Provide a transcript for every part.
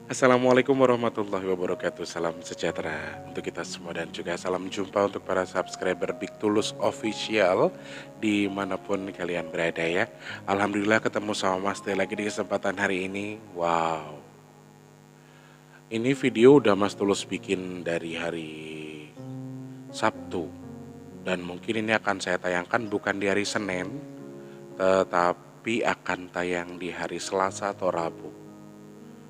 Assalamualaikum warahmatullahi wabarakatuh. Salam sejahtera untuk kita semua dan juga salam jumpa untuk para subscriber Big Tulus Official dimanapun kalian berada ya. Alhamdulillah ketemu sama Mas Teh lagi di kesempatan hari ini. Wow, ini video udah Mas Tulus bikin dari hari Sabtu. Dan mungkin ini akan saya tayangkan bukan di hari Senin, tetapi akan tayang di hari Selasa atau Rabu.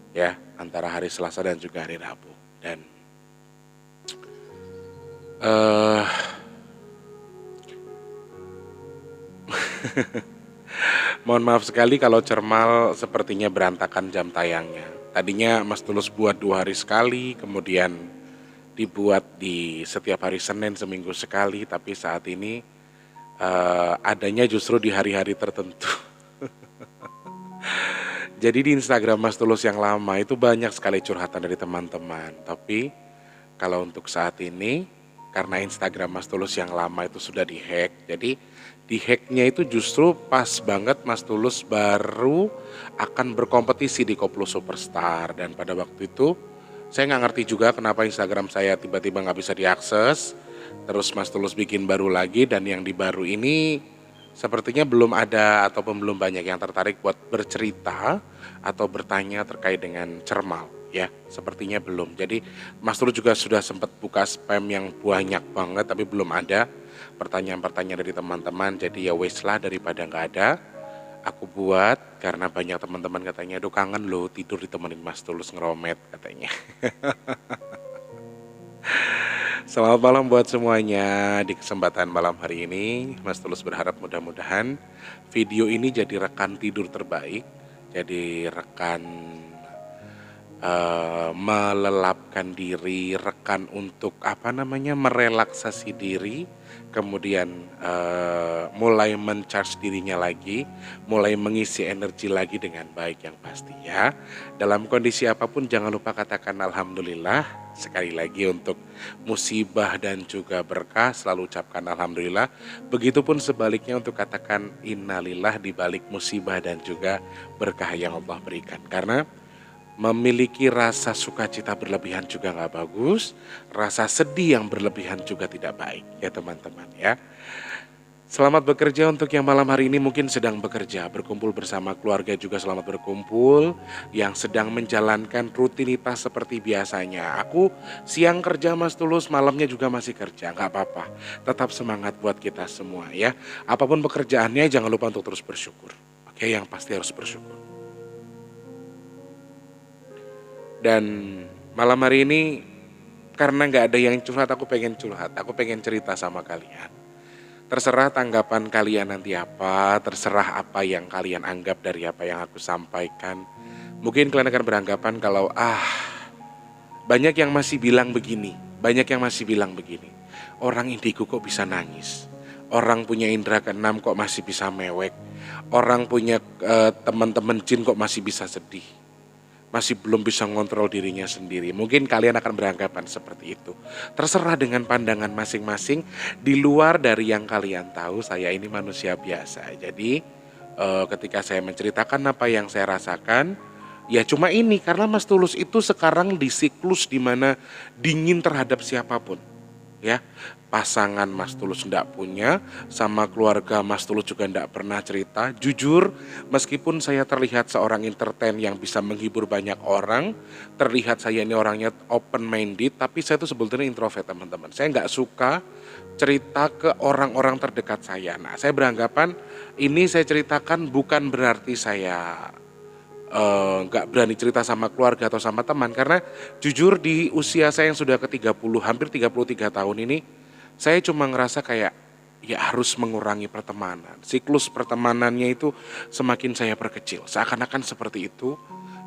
Ya, antara hari Selasa dan juga hari Rabu. Dan eh mohon maaf sekali kalau Cermal sepertinya berantakan jam tayangnya. Tadinya Mas Tulus buat 2 hari sekali, kemudian dibuat di setiap hari Senin seminggu sekali, tapi saat ini adanya justru di hari-hari tertentu. Jadi di Instagram Mas Tulus yang lama itu banyak sekali curhatan dari teman-teman. Tapi kalau untuk saat ini, karena Instagram Mas Tulus yang lama itu sudah dihack, jadi dihacknya itu justru pas banget Mas Tulus baru akan berkompetisi di Koplo Superstar. Dan pada waktu itu saya nggak ngerti juga kenapa Instagram saya tiba-tiba nggak bisa diakses. Terus Mas Tulus bikin baru lagi dan yang di baru ini sepertinya belum ada ataupun belum banyak yang tertarik buat bercerita atau bertanya terkait dengan Cermal ya. Sepertinya belum. Jadi Mas Tulus juga sudah sempat buka spam yang banyak banget tapi belum ada pertanyaan-pertanyaan dari teman-teman. Jadi ya wes lah daripada nggak ada, aku buat karena banyak teman-teman katanya, aduh kangen loh tidur ditemenin Mas Tulus ngeromet katanya. Selamat malam buat semuanya. Di kesempatan malam hari ini Mas Tulus berharap mudah-mudahan video ini jadi rekan tidur terbaik. Jadi rekan melelapkan diri, rekan untuk apa namanya merelaksasi diri, kemudian mulai men-charge dirinya lagi, mulai mengisi energi lagi dengan baik yang pasti ya. Dalam kondisi apapun jangan lupa katakan alhamdulillah. Sekali lagi untuk musibah dan juga berkah selalu ucapkan alhamdulillah. Begitupun sebaliknya untuk katakan innalillah di balik musibah dan juga berkah yang Allah berikan. Karena memiliki rasa sukacita berlebihan juga nggak bagus, rasa sedih yang berlebihan juga tidak baik ya teman-teman ya. Selamat bekerja untuk yang malam hari ini mungkin sedang bekerja, berkumpul bersama keluarga juga selamat berkumpul. Yang sedang menjalankan rutinitas seperti biasanya. Aku siang kerja Mas Tulus, malamnya juga masih kerja, nggak apa-apa. Tetap semangat buat kita semua ya. Apapun pekerjaannya jangan lupa untuk terus bersyukur. Oke, yang pasti harus bersyukur. Dan malam hari ini karena nggak ada yang curhat, aku pengen curhat, aku pengen cerita sama kalian. Terserah tanggapan kalian nanti apa, terserah apa yang kalian anggap dari apa yang aku sampaikan. Mungkin kalian akan beranggapan kalau banyak yang masih bilang begini, banyak yang masih bilang begini. Orang indigo kok bisa nangis? Orang punya indera keenam kok masih bisa mewek? Orang punya teman-teman jin kok masih bisa sedih? Masih belum bisa ngontrol dirinya sendiri. Mungkin kalian akan beranggapan seperti itu. Terserah dengan pandangan masing-masing. Di luar dari yang kalian tahu, saya ini manusia biasa. Jadi ketika saya menceritakan apa yang saya rasakan, ya cuma ini karena Mas Tulus itu sekarang di siklus dimana dingin terhadap siapapun. Ya, pasangan Mas Tulus ndak punya, sama keluarga Mas Tulus juga ndak pernah cerita. Jujur, meskipun saya terlihat seorang entertain yang bisa menghibur banyak orang, terlihat saya ini orangnya open minded, tapi saya itu sebetulnya introvert teman-teman. Saya nggak suka cerita ke orang-orang terdekat saya. Nah, saya beranggapan ini saya ceritakan bukan berarti saya nggak berani cerita sama keluarga atau sama teman, karena jujur di usia saya yang sudah ke 30, hampir 33 tahun ini, saya cuma ngerasa kayak ya harus mengurangi pertemanan. Siklus pertemanannya itu semakin saya perkecil, seakan-akan seperti itu.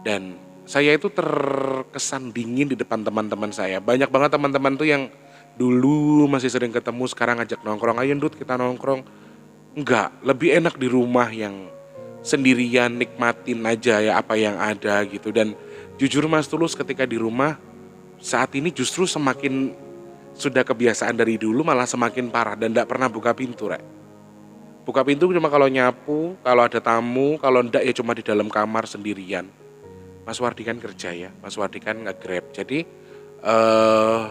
Dan saya itu terkesan dingin di depan teman-teman saya. Banyak banget teman-teman tuh yang dulu masih sering ketemu sekarang ngajak nongkrong, ayo Ndut kita nongkrong. Enggak, lebih enak di rumah yang sendirian nikmatin aja ya apa yang ada gitu. Dan jujur Mas Tulus ketika di rumah saat ini justru semakin sudah kebiasaan dari dulu malah semakin parah dan tidak pernah buka pintu Rek. Buka pintu cuma kalau nyapu, kalau ada tamu, kalau ndak ya cuma di dalam kamar sendirian. Mas Wardi kan kerja ya, Mas Wardi kan nge-Grab. Jadi eh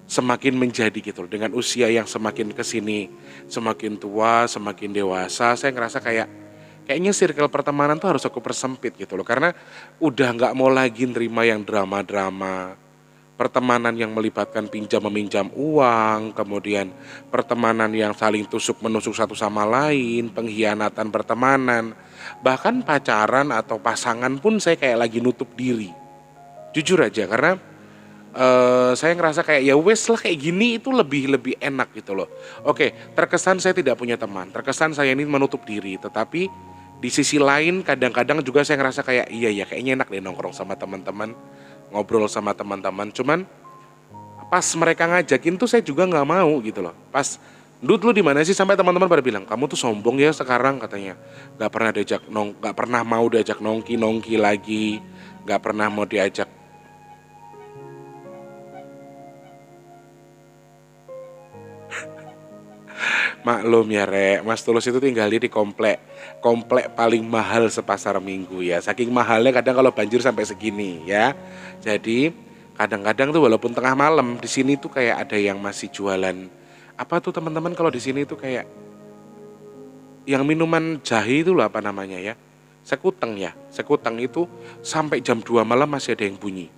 semakin menjadi gitu loh. Dengan usia yang semakin kesini, semakin tua, semakin dewasa, saya ngerasa kayaknya circle pertemanan tuh harus aku persempit gitu loh. Karena udah nggak mau lagi nerima yang drama-drama. Pertemanan yang melibatkan pinjam meminjam uang, kemudian pertemanan yang saling tusuk menusuk satu sama lain, pengkhianatan pertemanan, bahkan pacaran atau pasangan pun saya kayak lagi nutup diri. Jujur aja karena saya ngerasa kayak ya wes lah kayak gini itu lebih lebih enak gitu loh. Oke, terkesan saya tidak punya teman, terkesan saya ini menutup diri, tetapi di sisi lain kadang-kadang juga saya ngerasa kayak iya ya kayaknya enak deh nongkrong sama teman-teman, ngobrol sama teman-teman. Cuman pas mereka ngajakin tuh saya juga nggak mau gitu loh. Pas Dut lu di mana sih sampai teman-teman pada bilang kamu tuh sombong ya sekarang katanya nggak pernah mau diajak nongki nongki lagi, nggak pernah mau diajak. Maklum ya Rek, Mas Tulus itu tinggalnya di komplek komplek paling mahal sepasar Minggu ya. Saking mahalnya kadang kalau banjir sampai segini ya. Jadi kadang-kadang tuh walaupun tengah malam di sini tuh kayak ada yang masih jualan apa tuh teman-teman kalau di sini tuh kayak yang minuman jahe itu loh apa namanya ya. Sekuteng ya. Sekuteng itu sampai jam 2 malam masih ada yang bunyi.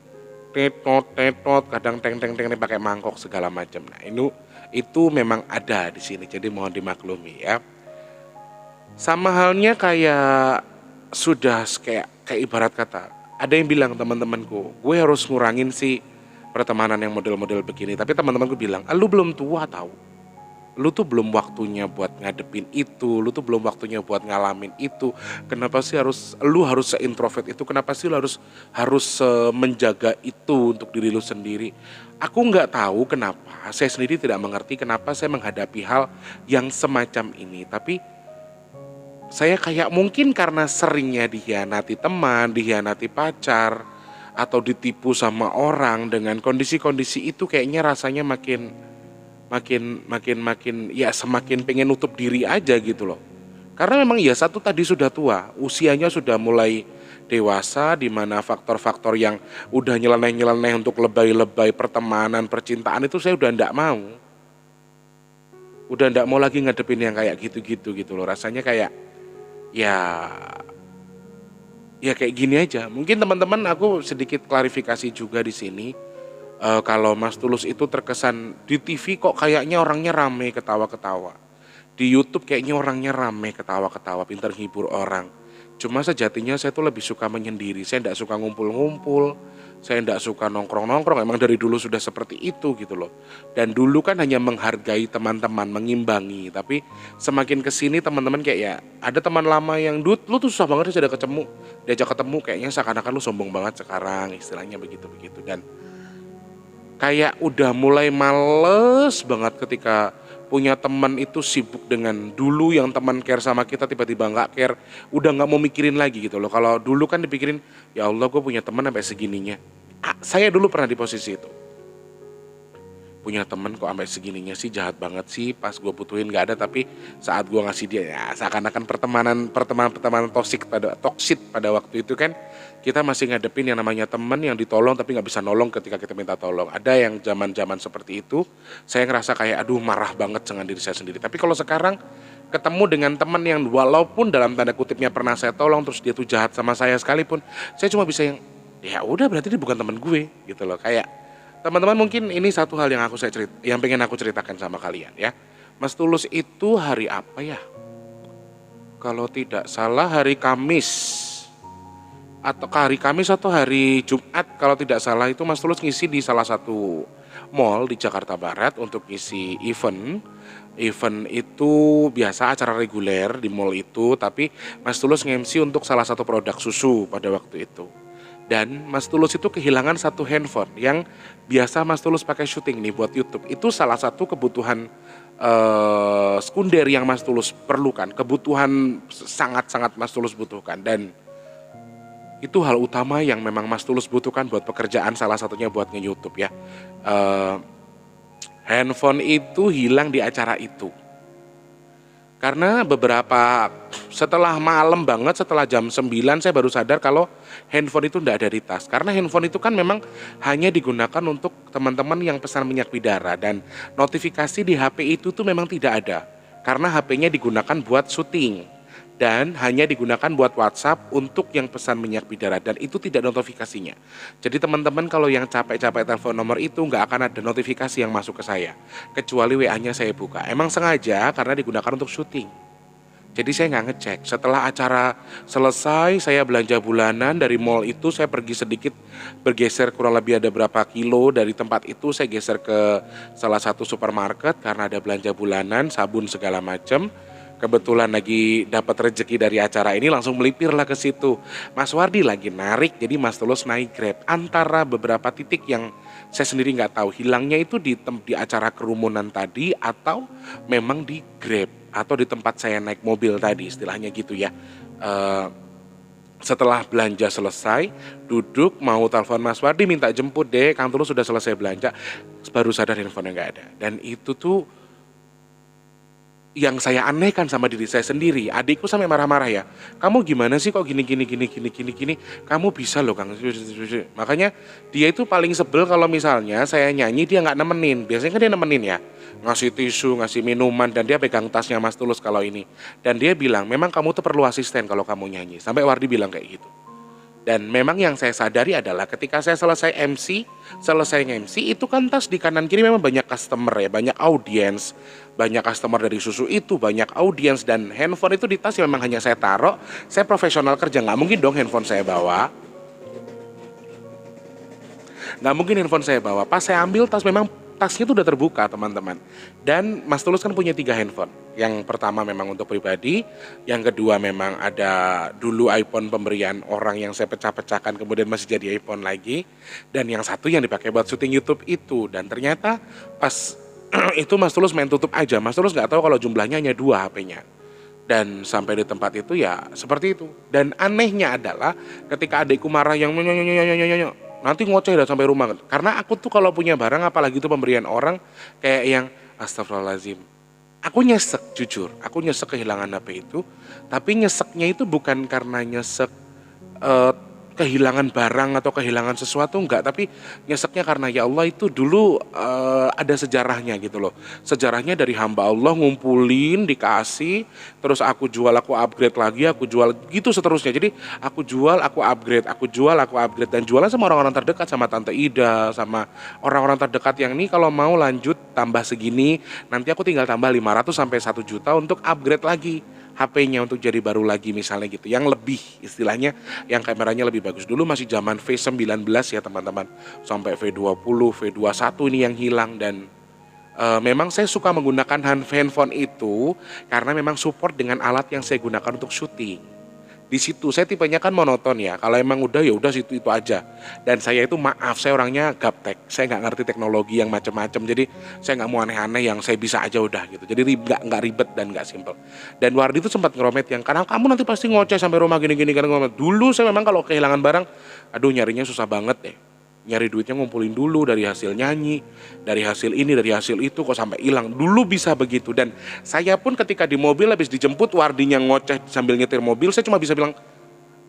Tetot tetot kadang teng teng teng pakai mangkok segala macam. Nah, itu memang ada di sini. Jadi mohon dimaklumi ya. Sama halnya kayak sudah kayak ibarat kata. Ada yang bilang teman-temanku, gue harus ngurangin sih pertemanan yang model-model begini. Tapi teman-temanku bilang, ah, lu belum tua tahu. Lu tuh belum waktunya buat ngadepin itu, lu tuh belum waktunya buat ngalamin itu. Kenapa sih lu harus se-introvert itu? Kenapa sih lu harus menjaga itu untuk diri lu sendiri? Aku nggak tahu kenapa, saya sendiri tidak mengerti kenapa saya menghadapi hal yang semacam ini. Tapi saya kayak mungkin karena seringnya dihianati teman, dihianati pacar, atau ditipu sama orang dengan kondisi-kondisi itu kayaknya rasanya makin ya semakin pengen nutup diri aja gitu loh. Karena memang ya satu tadi sudah tua, usianya sudah mulai dewasa di mana faktor-faktor yang udah nyeleneh-nyeleneh untuk lebay-lebay pertemanan, percintaan itu saya udah ndak mau. Udah ndak mau lagi ngadepin yang kayak gitu-gitu gitu loh. Rasanya kayak ya ya kayak gini aja. Mungkin teman-teman aku sedikit klarifikasi juga di sini. Kalau Mas Tulus itu terkesan di TV kok kayaknya orangnya rame ketawa-ketawa. Di YouTube kayaknya orangnya rame ketawa-ketawa, pintar hibur orang. Cuma sejatinya saya tuh lebih suka menyendiri. Saya tidak suka ngumpul-ngumpul. Saya tidak suka nongkrong-nongkrong. Emang dari dulu sudah seperti itu gitu loh. Dan dulu kan hanya menghargai teman-teman, mengimbangi. Tapi semakin kesini teman-teman kayak ya ada teman lama yang lu tuh susah banget sudah ketemu. Diajak ketemu kayaknya seakan-akan lu sombong banget sekarang. Istilahnya begitu-begitu. Dan kayak udah mulai males banget ketika punya teman itu sibuk dengan dulu yang teman care sama kita tiba-tiba nggak care, udah nggak mau mikirin lagi gitu loh. Kalau dulu kan dipikirin, ya Allah gue punya teman sampai segininya. Saya dulu pernah di posisi itu. Punya temen kok sampai segininya sih jahat banget sih pas gue butuhin nggak ada tapi saat gue ngasih dia ya seakan-akan pertemanan toksit pada waktu itu kan kita masih ngadepin yang namanya temen yang ditolong tapi nggak bisa nolong ketika kita minta tolong. Ada yang zaman-zaman seperti itu saya ngerasa kayak aduh marah banget dengan diri saya sendiri. Tapi kalau sekarang ketemu dengan teman yang walaupun dalam tanda kutipnya pernah saya tolong terus dia tuh jahat sama saya sekalipun saya cuma bisa yang ya udah berarti dia bukan teman gue gitu loh. Kayak teman-teman mungkin ini satu hal yang yang pengen aku ceritakan sama kalian ya. Mas Tulus itu hari apa ya? Kalau tidak salah hari Kamis atau hari Kamis atau hari Jumat kalau tidak salah itu Mas Tulus ngisi di salah satu mall di Jakarta Barat untuk ngisi event. Event itu biasa acara reguler di mall itu tapi Mas Tulus nge-MC untuk salah satu produk susu pada waktu itu. Dan Mas Tulus itu kehilangan satu handphone yang biasa Mas Tulus pakai syuting nih buat YouTube. Itu salah satu kebutuhan sekunder yang Mas Tulus perlukan. Kebutuhan sangat-sangat Mas Tulus butuhkan. Dan itu hal utama yang memang Mas Tulus butuhkan buat pekerjaan salah satunya buat nge-YouTube ya. Handphone itu hilang di acara itu. Karena setelah malam banget, setelah jam 9 saya baru sadar kalau handphone itu tidak ada di tas. Karena handphone itu kan memang hanya digunakan untuk teman-teman yang pesan minyak bidara, dan notifikasi di HP itu tuh memang tidak ada. Karena HP-nya digunakan buat syuting dan hanya digunakan buat WhatsApp untuk yang pesan minyak bidara, dan itu tidak notifikasinya. Jadi teman-teman kalau yang capek-capek telepon nomor itu nggak akan ada notifikasi yang masuk ke saya, kecuali WA-nya saya buka. Emang sengaja karena digunakan untuk syuting. Jadi saya nggak ngecek. Setelah acara selesai, saya belanja bulanan dari mall itu, saya pergi sedikit, bergeser kurang lebih ada berapa kilo dari tempat itu, saya geser ke salah satu supermarket karena ada belanja bulanan, sabun segala macam. Kebetulan lagi dapat rezeki dari acara ini, langsung melipirlah ke situ. Mas Wardi lagi narik, jadi Mas Tulus naik Grab. Antara beberapa titik yang saya sendiri nggak tahu hilangnya itu di acara kerumunan tadi, atau memang di Grab, atau di tempat saya naik mobil tadi, istilahnya gitu ya. Setelah belanja selesai, duduk mau telepon Mas Wardi minta jemput deh, Kang Tulus sudah selesai belanja, baru sadar handphone nggak ada. Dan itu tuh yang saya anehkan sama diri saya sendiri. Adikku sampai marah-marah ya, kamu gimana sih kok gini, kamu bisa loh Kang. Makanya dia itu paling sebel kalau misalnya saya nyanyi dia nggak nemenin. Biasanya kan dia nemenin ya, ngasih tisu, ngasih minuman, dan dia pegang tasnya Mas Tulus kalau ini. Dan dia bilang memang kamu tuh perlu asisten kalau kamu nyanyi. Sampai Wardi bilang kayak gitu. Dan memang yang saya sadari adalah ketika saya selesai MC itu kan tas di kanan kiri memang banyak customer ya, banyak audiens, banyak customer dari susu itu, banyak audiens, dan handphone itu di tas yang memang hanya saya taruh. Saya profesional kerja, nggak mungkin dong handphone saya bawa. Nggak mungkin handphone saya bawa. Pas saya ambil tas, memang tasnya itu udah terbuka teman-teman. Dan Mas Tulus kan punya 3 handphone. Yang pertama memang untuk pribadi, yang kedua memang ada dulu iPhone pemberian orang yang saya pecah-pecahkan kemudian masih jadi iPhone lagi, dan yang satu yang dipakai buat syuting YouTube itu. Dan ternyata pas itu Mas Tulus main tutup aja. Mas Tulus nggak tahu kalau jumlahnya hanya 2 HP-nya. Dan sampai di tempat itu ya seperti itu. Dan anehnya adalah ketika adikku marah yang nanti ngoceh dah sampai rumah. Karena aku tuh kalau punya barang, apalagi itu pemberian orang, kayak yang astagfirullahaladzim. Aku nyesek, jujur. Aku nyesek kehilangan HP itu. Tapi nyeseknya itu bukan karena nyesek kehilangan barang atau kehilangan sesuatu, enggak. Tapi nyeseknya karena ya Allah itu dulu ada sejarahnya gitu loh. Sejarahnya dari hamba Allah ngumpulin, dikasih, terus aku jual, aku upgrade lagi, aku jual, gitu seterusnya. Jadi aku jual, aku upgrade, aku jual, aku upgrade, dan jualan sama orang-orang terdekat, sama Tante Ida, sama orang-orang terdekat yang nih kalau mau lanjut tambah segini, nanti aku tinggal tambah 500 sampai 1 juta untuk upgrade lagi HP-nya untuk jadi baru lagi misalnya gitu, yang lebih istilahnya yang kameranya lebih bagus. Dulu masih zaman V19 ya teman-teman, sampai V20, V21 ini yang hilang. Dan memang saya suka menggunakan handphone itu karena memang support dengan alat yang saya gunakan untuk syuting. Di situ saya tipenya kan monoton ya, kalau emang udah ya udah situ itu aja. Dan saya itu maaf, saya orangnya gaptek, saya nggak ngerti teknologi yang macam-macam, jadi saya nggak mau aneh-aneh, yang saya bisa aja udah gitu. Jadi nggak ribet dan nggak simple. Dan Wardi itu sempat ngeromet yang karena kamu nanti pasti ngoceh sampai rumah gini-gini kan. Dulu saya memang kalau kehilangan barang, aduh nyarinya susah banget deh. Nyari duitnya ngumpulin dulu dari hasil nyanyi, dari hasil ini, dari hasil itu, kok sampai hilang. Dulu bisa begitu. Dan saya pun ketika di mobil habis dijemput, Wardinya ngoceh sambil nyetir mobil, saya cuma bisa bilang,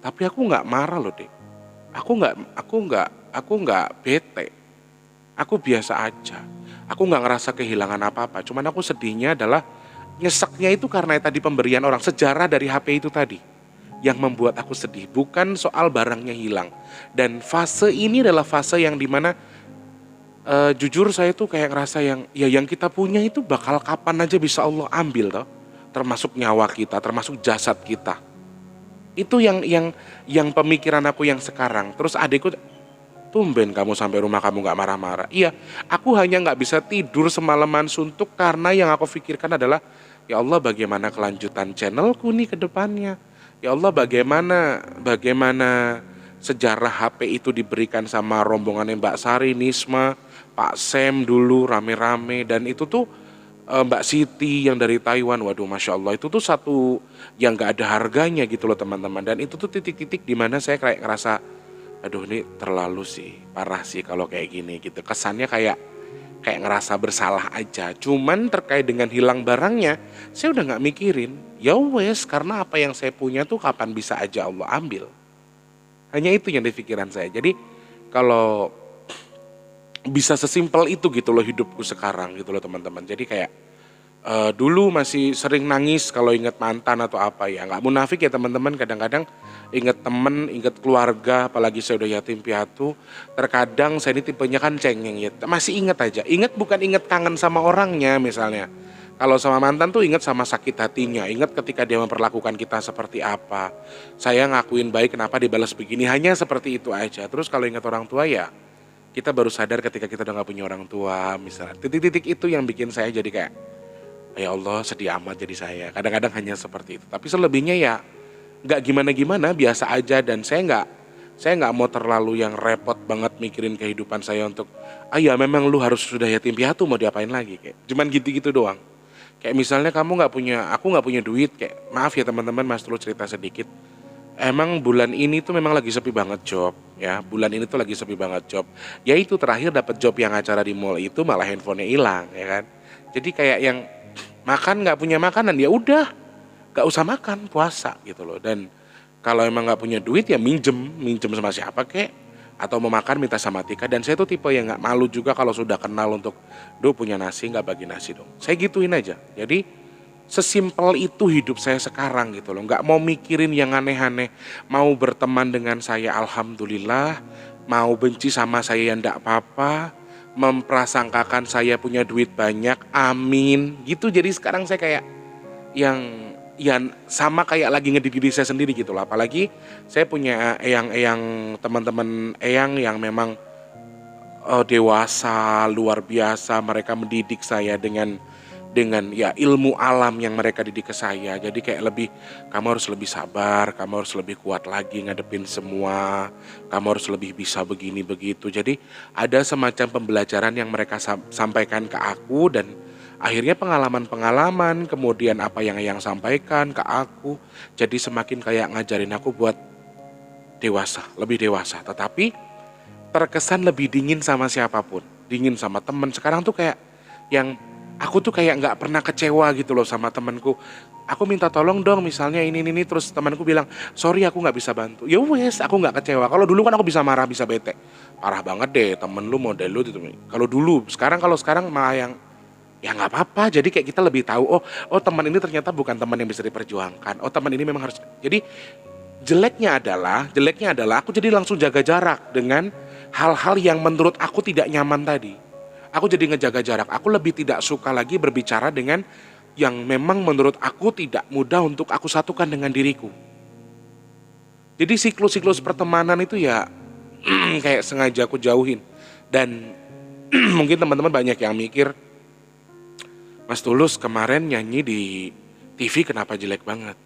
tapi aku nggak marah loh dek, aku nggak bete, aku biasa aja, aku nggak ngerasa kehilangan apa-apa. Cuman aku sedihnya adalah nyeseknya itu karena tadi pemberian orang, sejarah dari HP itu tadi yang membuat aku sedih, bukan soal barangnya hilang. Dan fase ini adalah fase yang dimana jujur saya tuh kayak ngerasa yang ya yang kita punya itu bakal kapan aja bisa Allah ambil toh, termasuk nyawa kita, termasuk jasad kita. Itu yang pemikiran aku yang sekarang. Terus adikku, tumben kamu sampai rumah kamu nggak marah-marah. Iya, aku hanya nggak bisa tidur semalaman suntuk karena yang aku pikirkan adalah ya Allah, bagaimana kelanjutan channelku nih ke depannya. Ya Allah, bagaimana sejarah HP itu diberikan sama rombongan Mbak Sari, Nisma, Pak Sem dulu rame-rame, dan itu tuh Mbak Siti yang dari Taiwan. Waduh, Masya Allah, itu tuh satu yang gak ada harganya gitu loh teman-teman. Dan itu tuh titik-titik dimana saya kayak ngerasa, aduh ini terlalu sih, parah sih kalau kayak gini gitu. Kesannya kayak kayak ngerasa bersalah aja. Cuman terkait dengan hilang barangnya, saya udah nggak mikirin. Ya wes, karena apa yang saya punya tuh kapan bisa aja Allah ambil. Hanya itu yang di pikiran saya. Jadi kalau bisa sesimpel itu gitu loh hidupku sekarang gitu loh teman-teman. Jadi kayak dulu masih sering nangis kalau ingat mantan atau apa ya. Nggak munafik ya teman-teman, kadang-kadang ingat temen, ingat keluarga, apalagi saya udah yatim piatu. Terkadang saya ini tipenya kan cengeng ya, masih ingat aja. Ingat bukan ingat kangen sama orangnya misalnya. Kalau sama mantan tuh ingat sama sakit hatinya, ingat ketika dia memperlakukan kita seperti apa. Saya ngakuin baik kenapa dibalas begini, hanya seperti itu aja. Terus kalau ingat orang tua ya, kita baru sadar ketika kita udah gak punya orang tua misalnya. Titik-titik itu yang bikin saya jadi kayak, ya Allah sedih amat jadi saya. Kadang-kadang hanya seperti itu. Tapi selebihnya ya nggak gimana-gimana, biasa aja. Dan saya nggak mau terlalu yang repot banget mikirin kehidupan saya untuk, ya memang lu harus sudah yatim piatu mau diapain lagi, kayak cuman gitu-gitu doang. Kayak misalnya aku nggak punya duit, kayak maaf ya teman-teman, Mas Tulus cerita sedikit. Emang bulan ini tuh memang lagi sepi banget job ya. Bulan ini tuh lagi sepi banget job. Ya itu terakhir dapat job yang acara di mall itu malah handphonenya hilang ya kan. Jadi kayak yang makan nggak punya makanan ya udah nggak usah makan puasa gitu loh. Dan kalau emang nggak punya duit ya minjem sama siapa kek, atau mau makan minta sama Tika. Dan saya tuh tipe yang nggak malu juga kalau sudah kenal untuk punya nasi nggak bagi nasi dong. Saya gituin aja. Jadi sesimpel itu hidup saya sekarang gitu loh. Nggak mau mikirin yang aneh-aneh. Mau berteman dengan saya alhamdulillah, mau benci sama saya yang nggak apa-apa, memprasangkakan saya punya duit banyak, amin gitu. Jadi sekarang saya kayak yang sama kayak lagi ngedidik diri saya sendiri gitu loh. Apalagi saya punya eyang-eyang, teman-teman eyang yang memang dewasa luar biasa. Mereka mendidik saya dengan ya ilmu alam yang mereka didik ke saya. Jadi kayak lebih, kamu harus lebih sabar, kamu harus lebih kuat lagi ngadepin semua, kamu harus lebih bisa begini begitu. Jadi ada semacam pembelajaran yang mereka sampaikan ke aku. Dan akhirnya pengalaman-pengalaman, kemudian apa yang sampaikan ke aku, jadi semakin kayak ngajarin aku buat dewasa, lebih dewasa. Tetapi terkesan lebih dingin sama siapapun, dingin sama temen. Sekarang tuh kayak yang aku tuh kayak nggak pernah kecewa gitu loh sama temenku. Aku minta tolong dong misalnya ini, terus temanku bilang sorry aku nggak bisa bantu. Ya wes, aku nggak kecewa. Kalau dulu kan aku bisa marah, bisa bete. Parah banget deh temen lu, model lu gitu. Kalau dulu, kalau sekarang malah yang ya nggak apa-apa. Jadi kayak kita lebih tahu, oh teman ini ternyata bukan teman yang bisa diperjuangkan. Oh teman ini memang harus. Jadi jeleknya adalah aku jadi langsung jaga jarak dengan hal-hal yang menurut aku tidak nyaman tadi. Aku jadi ngejaga jarak. Aku lebih tidak suka lagi berbicara dengan yang memang menurut aku tidak mudah untuk aku satukan dengan diriku. Jadi siklus-siklus pertemanan itu ya kayak sengaja aku jauhin. Dan mungkin teman-teman banyak yang mikir, Mas Tulus kemarin nyanyi di TV kenapa jelek banget,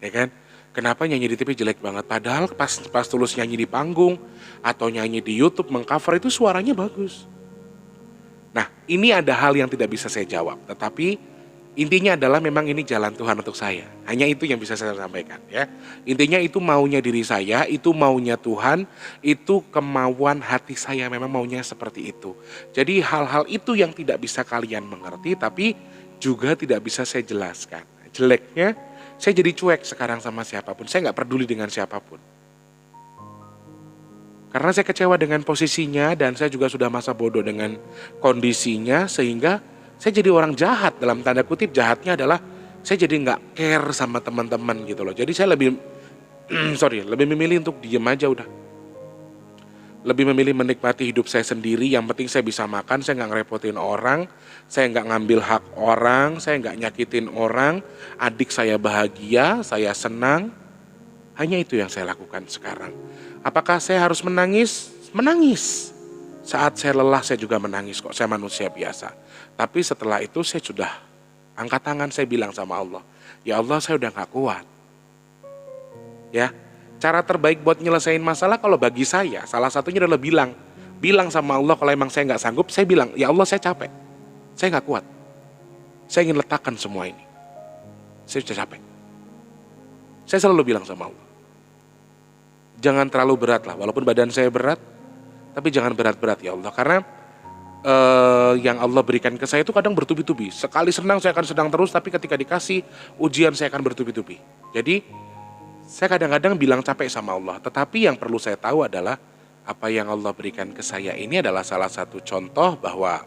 ya kan? Kenapa nyanyi di TV jelek banget? Padahal pas Tulus nyanyi di panggung atau nyanyi di YouTube mengcover itu suaranya bagus. Nah, ini ada hal yang tidak bisa saya jawab, tetapi intinya adalah memang ini jalan Tuhan untuk saya. Hanya itu yang bisa saya sampaikan ya. Intinya itu maunya diri saya, itu maunya Tuhan, itu kemauan hati saya, memang maunya seperti itu. Jadi hal-hal itu yang tidak bisa kalian mengerti, tapi juga tidak bisa saya jelaskan. Jeleknya, saya jadi cuek sekarang sama siapapun, saya nggak peduli dengan siapapun. Karena saya kecewa dengan posisinya dan saya juga sudah masa bodoh dengan kondisinya, sehingga saya jadi orang jahat, dalam tanda kutip. Jahatnya adalah saya jadi nggak care sama teman-teman gitu loh. Jadi saya lebih lebih memilih untuk diem aja udah. Lebih memilih menikmati hidup saya sendiri. Yang penting saya bisa makan, saya nggak ngerepotin orang, saya nggak ngambil hak orang, saya nggak nyakitin orang. Adik saya bahagia, saya senang. Hanya itu yang saya lakukan sekarang. Apakah saya harus menangis? Menangis. Saat saya lelah saya juga menangis kok, saya manusia biasa. Tapi setelah itu saya sudah angkat tangan, saya bilang sama Allah, ya Allah saya udah gak kuat. Ya, cara terbaik buat nyelesain masalah kalau bagi saya, salah satunya adalah bilang sama Allah. Kalau emang saya gak sanggup, saya bilang, ya Allah saya capek, saya gak kuat. Saya ingin letakkan semua ini, saya sudah capek. Saya selalu bilang sama Allah, jangan terlalu berat lah, walaupun badan saya berat, tapi jangan berat-berat ya Allah. Karena yang Allah berikan ke saya itu kadang bertubi-tubi. Sekali senang saya akan senang terus, tapi ketika dikasih ujian saya akan bertubi-tubi. Jadi saya kadang-kadang bilang capek sama Allah, tetapi yang perlu saya tahu adalah apa yang Allah berikan ke saya ini adalah salah satu contoh bahwa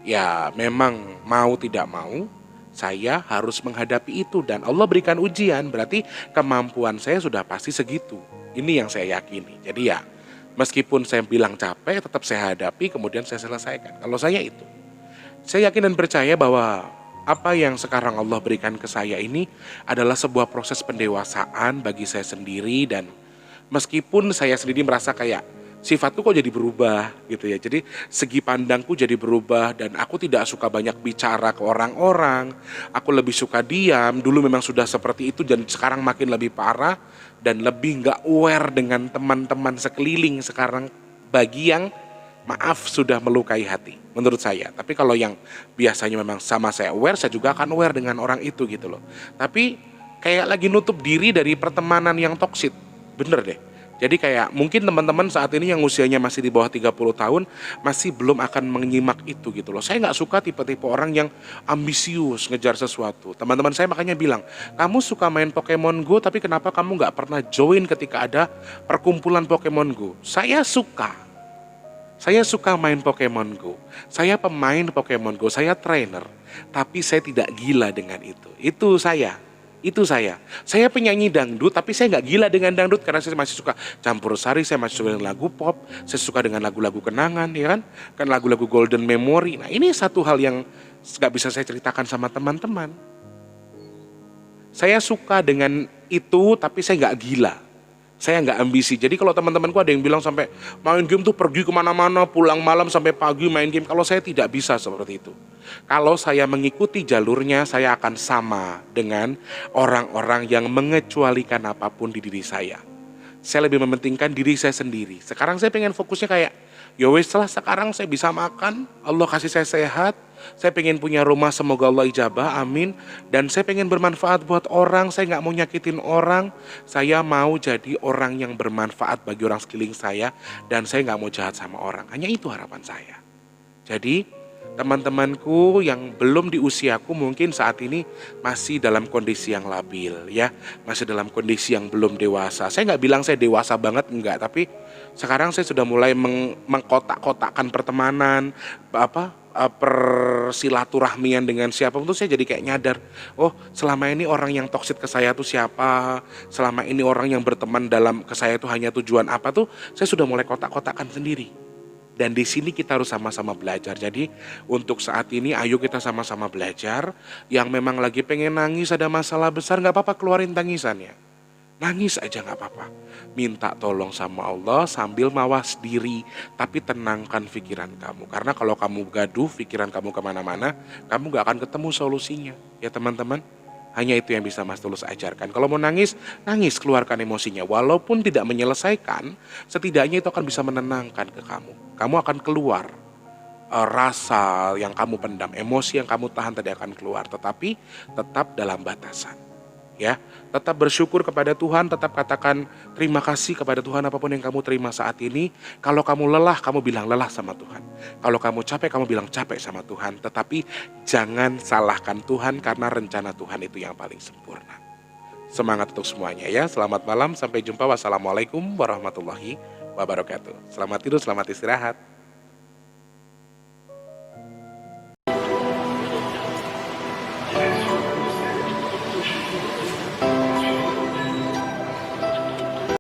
ya memang mau tidak mau saya harus menghadapi itu dan Allah berikan ujian, berarti kemampuan saya sudah pasti segitu. Ini yang saya yakini. Jadi ya meskipun saya bilang capek tetap saya hadapi kemudian saya selesaikan. Kalau saya itu, saya yakin dan percaya bahwa apa yang sekarang Allah berikan ke saya ini adalah sebuah proses pendewasaan bagi saya sendiri dan meskipun saya sendiri merasa kayak sifatku kok jadi berubah gitu ya. Jadi segi pandangku jadi berubah dan aku tidak suka banyak bicara ke orang-orang. Aku lebih suka diam. Dulu memang sudah seperti itu dan sekarang makin lebih parah dan lebih nggak aware dengan teman-teman sekeliling sekarang bagi yang maaf sudah melukai hati menurut saya. Tapi kalau yang biasanya memang sama saya aware, saya juga akan aware dengan orang itu gitu loh. Tapi kayak lagi nutup diri dari pertemanan yang toksik. Bener deh. Jadi kayak mungkin teman-teman saat ini yang usianya masih di bawah 30 tahun masih belum akan menyimak itu gitu loh. Saya nggak suka tipe-tipe orang yang ambisius ngejar sesuatu. Teman-teman saya makanya bilang, kamu suka main Pokemon Go tapi kenapa kamu nggak pernah join ketika ada perkumpulan Pokemon Go? Saya suka. Saya suka main Pokemon Go. Saya pemain Pokemon Go, saya trainer. Tapi saya tidak gila dengan itu. Itu saya. Itu saya. Saya penyanyi dangdut, tapi saya nggak gila dengan dangdut karena saya masih suka campur sari, saya masih suka dengan lagu pop, saya suka dengan lagu-lagu kenangan, ya kan? Kan lagu-lagu golden memory. Nah ini satu hal yang nggak bisa saya ceritakan sama teman-teman. Saya suka dengan itu, tapi saya nggak gila. Saya nggak ambisi. Jadi kalau teman-temanku ada yang bilang sampai main game tuh pergi kemana-mana, pulang malam sampai pagi main game. Kalau saya tidak bisa seperti itu. Kalau saya mengikuti jalurnya, saya akan sama dengan orang-orang yang mengecualikan apapun di diri saya. Saya lebih mementingkan diri saya sendiri. Sekarang saya pengen fokusnya kayak, ya wes lah sekarang saya bisa makan, Allah kasih saya sehat, saya pengen punya rumah semoga Allah ijabah, amin. Dan saya pengen bermanfaat buat orang, saya nggak mau nyakitin orang, saya mau jadi orang yang bermanfaat bagi orang sekeliling saya, dan saya nggak mau jahat sama orang. Hanya itu harapan saya. Jadi teman-temanku yang belum di usiaku mungkin saat ini masih dalam kondisi yang labil ya, masih dalam kondisi yang belum dewasa. Saya nggak bilang saya dewasa banget, enggak, tapi sekarang saya sudah mulai mengkotak-kotakkan pertemanan, persilaturahmian dengan siapapun tuh saya jadi kayak nyadar, oh selama ini orang yang toksit ke saya tuh siapa, selama ini orang yang berteman dalam ke saya tuh hanya tujuan apa tuh, saya sudah mulai kotak-kotakkan sendiri. Dan di sini kita harus sama-sama belajar. Jadi untuk saat ini ayo kita sama-sama belajar. Yang memang lagi pengen nangis ada masalah besar gak apa-apa, keluarin tangisannya. Nangis aja gak apa-apa. Minta tolong sama Allah sambil mawas diri. Tapi tenangkan pikiran kamu. Karena kalau kamu gaduh pikiran kamu kemana-mana, kamu gak akan ketemu solusinya. Ya teman-teman. Hanya itu yang bisa Mas Tulus ajarkan. Kalau mau nangis, nangis, keluarkan emosinya. Walaupun tidak menyelesaikan, setidaknya itu akan bisa menenangkan ke kamu. Kamu akan keluar rasa yang kamu pendam, emosi yang kamu tahan tadi akan keluar. Tetapi tetap dalam batasan. Ya, tetap bersyukur kepada Tuhan, tetap katakan terima kasih kepada Tuhan apapun yang kamu terima saat ini. Kalau kamu lelah, kamu bilang lelah sama Tuhan. Kalau kamu capek, kamu bilang capek sama Tuhan. Tetapi jangan salahkan Tuhan karena rencana Tuhan itu yang paling sempurna. Semangat untuk semuanya ya. Selamat malam, sampai jumpa. Wassalamualaikum warahmatullahi wabarakatuh. Selamat tidur, selamat istirahat.